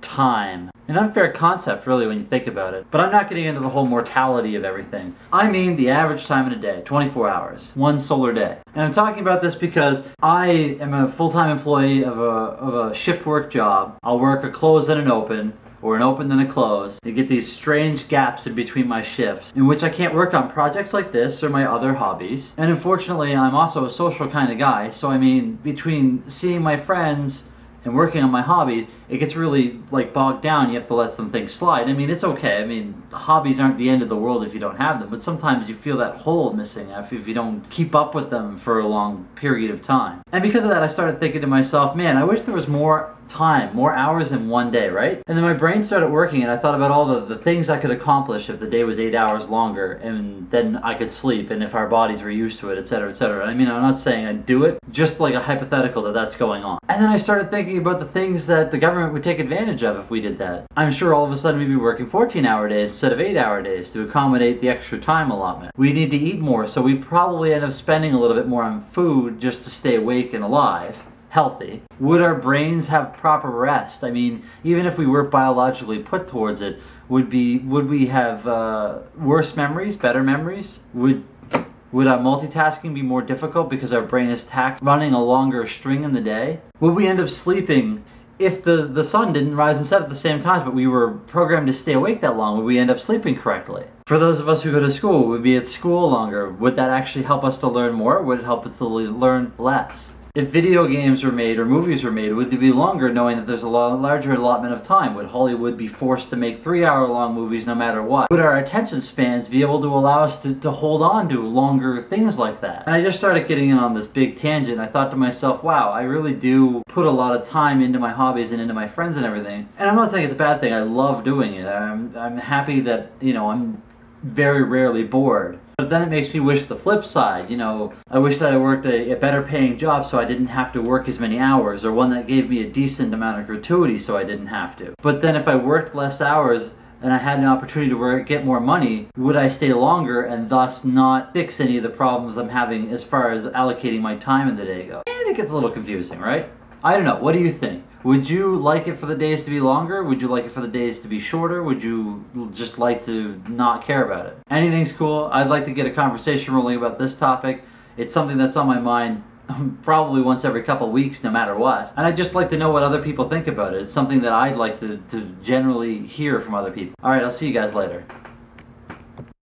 time. An unfair concept really when you think about it. But I'm not getting into the whole mortality of everything. I mean the average time in a day, 24 hours, one solar day. And I'm talking about this because I am a full-time employee of a shift work job. I'll work a close and an open, or an open then a close. You get these strange gaps in between my shifts in which I can't work on projects like this or my other hobbies. And unfortunately, I'm also a social kind of guy, so I mean, between seeing my friends and working on my hobbies, it gets really like bogged down. You have to let some things slide. I mean, it's okay. I mean, hobbies aren't the end of the world if you don't have them, but sometimes you feel that hole missing if you don't keep up with them for a long period of time. And because of that, I started thinking to myself, man, I wish there was more time, more hours in one day, right? And then my brain started working and I thought about all the things I could accomplish if the day was 8 hours longer, and then I could sleep, and if our bodies were used to it, etc., etc. I mean, I'm not saying I'd do it, just like a hypothetical that that's going on. And then I started thinking about the things that the government would take advantage of if we did that. I'm sure all of a sudden we'd be working 14-hour days instead of 8-hour days to accommodate the extra time allotment. We need to eat more, so we'd probably end up spending a little bit more on food just to stay awake and alive. Healthy. Would our brains have proper rest? I mean, even if we were biologically put towards it, would we have worse memories, better memories? Would our multitasking be more difficult because our brain is running a longer string in the day? Would we end up sleeping if the sun didn't rise and set at the same times, but we were programmed to stay awake that long? Would we end up sleeping correctly? For those of us who go to school, would we be at school longer? Would that actually help us to learn more, or would it help us to learn less? If video games were made or movies were made, would they be longer knowing that there's a larger allotment of time? Would Hollywood be forced to make 3-hour-long movies no matter what? Would our attention spans be able to allow us to hold on to longer things like that? And I just started getting in on this big tangent. I thought to myself, wow, I really do put a lot of time into my hobbies and into my friends and everything. And I'm not saying it's a bad thing. I love doing it. I'm happy that, you know, I'm very rarely bored. But then it makes me wish the flip side, you know, I wish that I worked a better paying job so I didn't have to work as many hours, or one that gave me a decent amount of gratuity so I didn't have to. But then if I worked less hours and I had an opportunity to get more money, would I stay longer and thus not fix any of the problems I'm having as far as allocating my time in the day go? And it gets a little confusing, right? I don't know, what do you think? Would you like it for the days to be longer? Would you like it for the days to be shorter? Would you just like to not care about it? Anything's cool. I'd like to get a conversation rolling about this topic. It's something that's on my mind probably once every couple weeks, no matter what. And I'd just like to know what other people think about it. It's something that I'd like to generally hear from other people. Alright, I'll see you guys later.